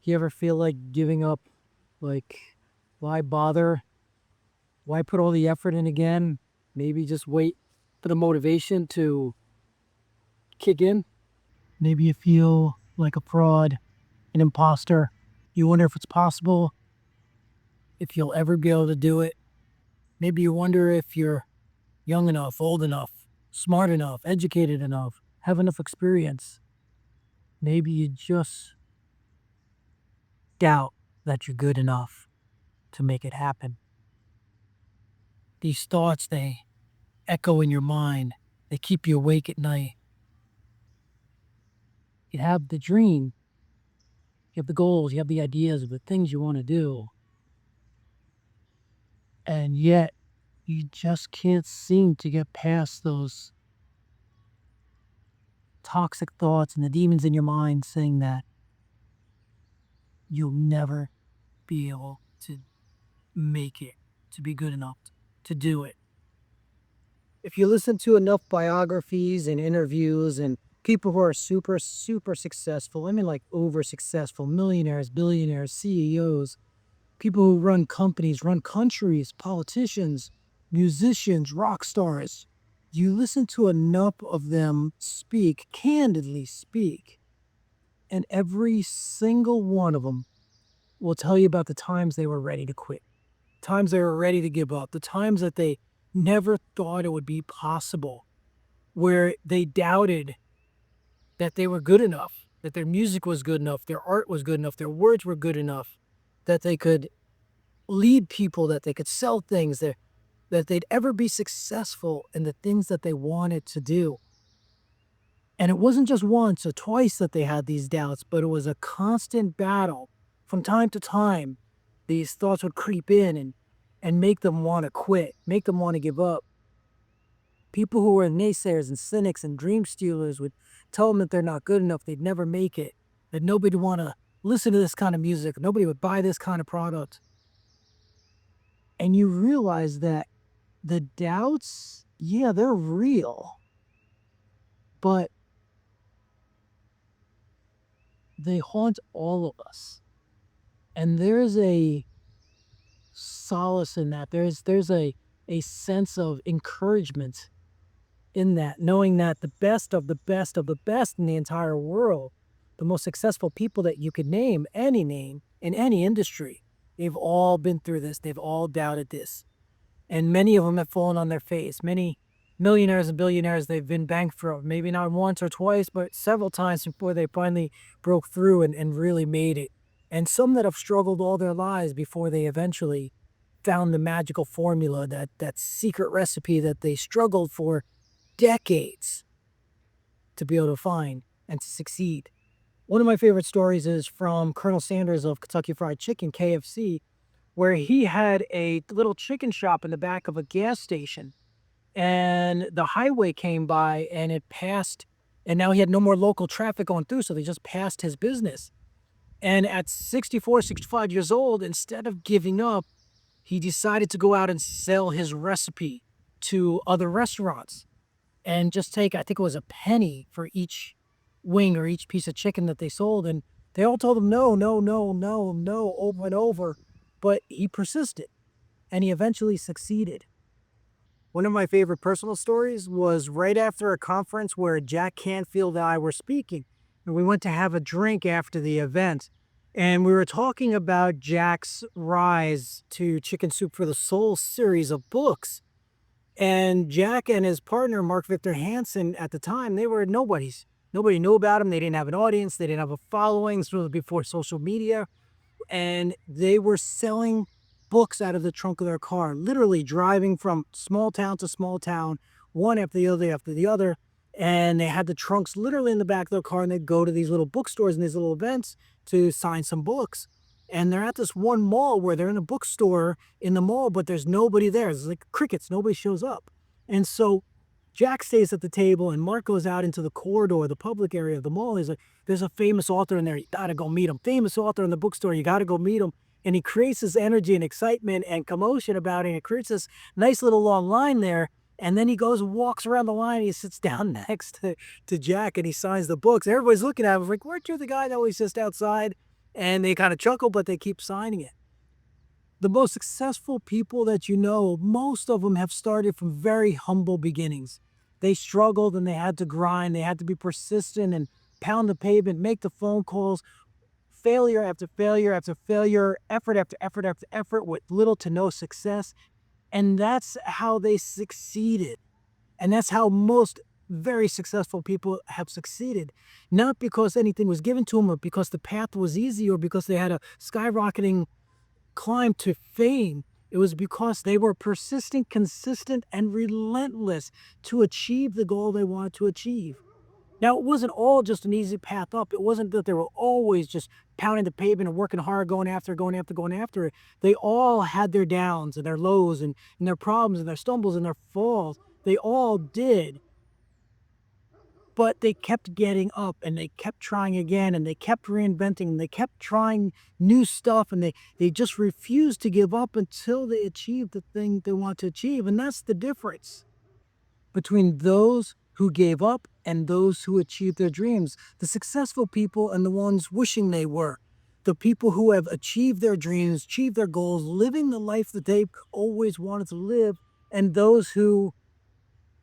You ever feel like giving up? Like, why bother? Why put all the effort in again? Maybe just wait for the motivation to kick in. Maybe you feel like a fraud, an imposter. You wonder if it's possible, if you'll ever be able to do it. Maybe you wonder if you're young enough, old enough, smart enough, educated enough, have enough experience. Maybe you just doubt that you're good enough to make it happen. These thoughts, they echo in your mind. They keep you awake at night. You have the dream, you have the goals, you have the ideas, the things you want to do. And yet, you just can't seem to get past those toxic thoughts and the demons in your mind saying that you'll never be able to make it, to be good enough to do it. If you listen to enough biographies and interviews and people who are super, super successful, I mean, like over successful, millionaires, billionaires, CEOs, people who run companies, run countries, politicians, musicians, rock stars, you listen to enough of them speak, candidly speak, and every single one of them will tell you about the times they were ready to quit, times they were ready to give up, the times that they never thought it would be possible, where they doubted that they were good enough, that their music was good enough, their art was good enough, their words were good enough, that they could lead people, that they could sell things, that they'd ever be successful in the things that they wanted to do. And it wasn't just once or twice that they had these doubts, but it was a constant battle. From time to time, these thoughts would creep in and make them want to quit, make them want to give up. People who were naysayers and cynics and dream stealers would tell them that they're not good enough, they'd never make it, that nobody would want to listen to this kind of music, nobody would buy this kind of product. And you realize that the doubts, yeah, they're real, but they haunt all of us. And there's a solace in that. There's a sense of encouragement in that, knowing that the best of the best of the best in the entire world, the most successful people that you could name, any name, in any industry, they've all been through this. They've all doubted this. And many of them have fallen on their face. Many millionaires and billionaires, they've been bankrupt, maybe not once or twice, but several times before they finally broke through and really made it. And some that have struggled all their lives before they eventually found the magical formula, that secret recipe that they struggled for decades to be able to find and to succeed. One of my favorite stories is from Colonel Sanders of Kentucky Fried Chicken, KFC, where he had a little chicken shop in the back of a gas station, and the highway came by and it passed, and now he had no more local traffic going through, so they just passed his business. And at 64, 65 years old, instead of giving up, he decided to go out and sell his recipe to other restaurants and just take, I think it was a penny for each wing or each piece of chicken that they sold. And they all told him no, no, no, no, no, over and over. But he persisted and he eventually succeeded. One of my favorite personal stories was right after a conference where Jack Canfield and I were speaking, and we went to have a drink after the event. And we were talking about Jack's rise to Chicken Soup for the Soul series of books. And Jack and his partner, Mark Victor Hansen, at the time, they were nobodies. Nobody knew about him. They didn't have an audience. They didn't have a following. This was before social media. And they were selling books out of the trunk of their car, literally driving from small town to small town, one after the other after the other. And they had the trunks literally in the back of their car, and they'd go to these little bookstores and these little events to sign some books. And they're at this one mall where they're in a bookstore in the mall, but there's nobody there. It's like crickets. Nobody shows up. And so Jack stays at the table, and Mark goes out into the corridor, the public area of the mall. He's like, there's a famous author in there. You got to go meet him. Famous author in the bookstore. You got to go meet him. And he creates this energy and excitement and commotion about it. And it creates this nice little long line there. And then he goes and walks around the line. And he sits down next to Jack, and he signs the books. Everybody's looking at him like, weren't you the guy that always sits outside? And they kind of chuckle, but they keep signing it. The most successful people that you know, most of them have started from very humble beginnings. They struggled and they had to grind. They had to be persistent and pound the pavement, make the phone calls, failure after failure after failure, effort after effort after effort with little to no success. And that's how they succeeded. And that's how most very successful people have succeeded. Not because anything was given to them or because the path was easy or because they had a skyrocketing climb to fame. It was because they were persistent, consistent, and relentless to achieve the goal they wanted to achieve. Now, it wasn't all just an easy path up. It wasn't that they were always just pounding the pavement and working hard, going after, going after, going after it. They all had their downs and their lows and their problems and their stumbles and their falls. They all did. But they kept getting up and they kept trying again and they kept reinventing and they kept trying new stuff and they just refused to give up until they achieved the thing they want to achieve. And that's the difference between those who gave up and those who achieved their dreams. The successful people and the ones wishing they were. The people who have achieved their dreams, achieved their goals, living the life that they've always wanted to live, and those who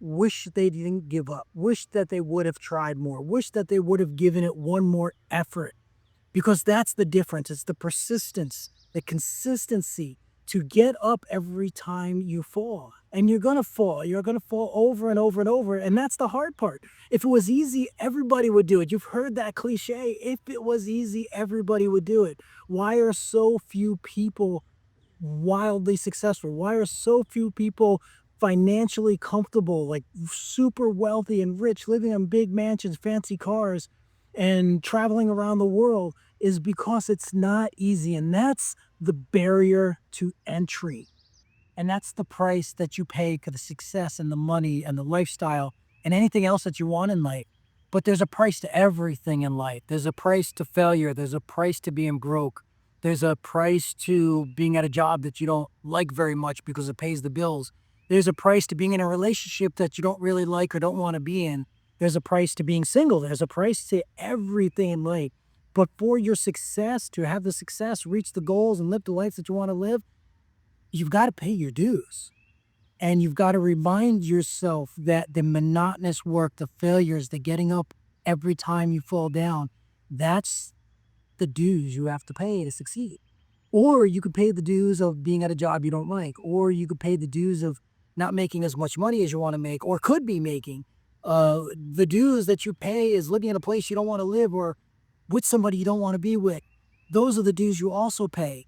wish they didn't give up, wish that they would have tried more, wish that they would have given it one more effort. Because that's the difference. It's the persistence, the consistency to get up every time you fall. And you're going to fall. You're going to fall over and over and over. And that's the hard part. If it was easy, everybody would do it. You've heard that cliche. If it was easy, everybody would do it. Why are so few people wildly successful? Why are so few people financially comfortable, like super wealthy and rich, living in big mansions, fancy cars, and traveling around the world? Is because it's not easy. And that's the barrier to entry. And that's the price that you pay for the success and the money and the lifestyle and anything else that you want in life. But there's a price to everything in life. There's a price to failure. There's a price to being broke. There's a price to being at a job that you don't like very much because it pays the bills. There's a price to being in a relationship that you don't really like or don't want to be in. There's a price to being single. There's a price to everything in life. But for your success, to have the success, reach the goals, and live the life that you want to live, you've got to pay your dues. And you've got to remind yourself that the monotonous work, the failures, the getting up every time you fall down, that's the dues you have to pay to succeed. Or you could pay the dues of being at a job you don't like, or you could pay the dues of not making as much money as you want to make, or could be making. The dues that you pay is living in a place you don't want to live, or with somebody you don't want to be with. Those are the dues you also pay.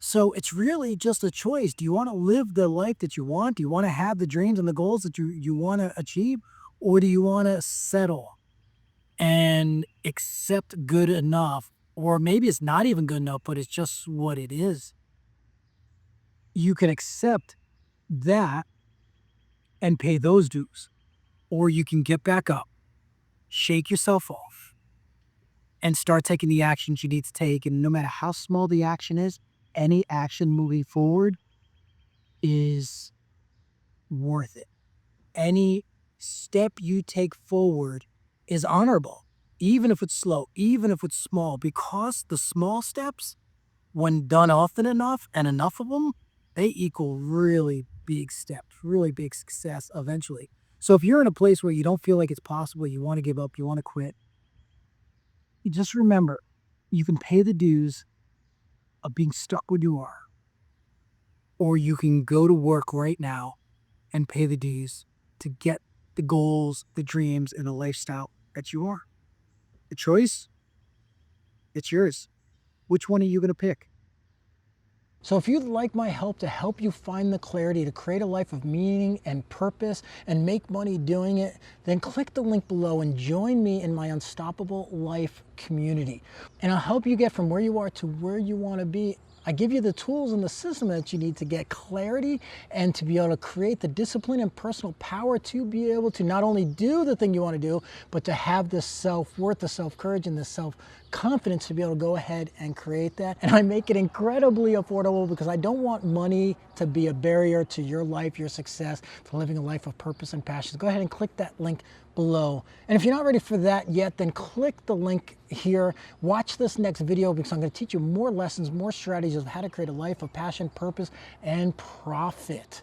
So it's really just a choice. Do you want to live the life that you want? Do you want to have the dreams and the goals that you want to achieve? Or do you want to settle and accept good enough? Or maybe it's not even good enough, but it's just what it is. You can accept that and pay those dues. Or you can get back up, shake yourself off, and start taking the actions you need to take. And no matter how small the action is, any action moving forward is worth it. Any step you take forward is honorable, even if it's slow, even if it's small, because the small steps, when done often enough and enough of them, they equal really big steps, really big success eventually. So if you're in a place where you don't feel like it's possible, you want to give up, you want to quit, you just remember you can pay the dues of being stuck where you are, or you can go to work right now and pay the dues to get the goals, the dreams, and the lifestyle that you are. The choice, it's yours. Which one are you going to pick? So if you'd like my help to help you find the clarity to create a life of meaning and purpose and make money doing it, then click the link below and join me in my Unstoppable Life community. And I'll help you get from where you are to where you want to be. I give you the tools and the system that you need to get clarity and to be able to create the discipline and personal power to be able to not only do the thing you want to do, but to have the self-worth, the self-courage, and the confidence to be able to go ahead and create that. And I make it incredibly affordable because I don't want money to be a barrier to your life, your success, to living a life of purpose and passion. Go ahead and click that link below. And if you're not ready for that yet, then click the link here. Watch this next video because I'm going to teach you more lessons, more strategies of how to create a life of passion, purpose, and profit.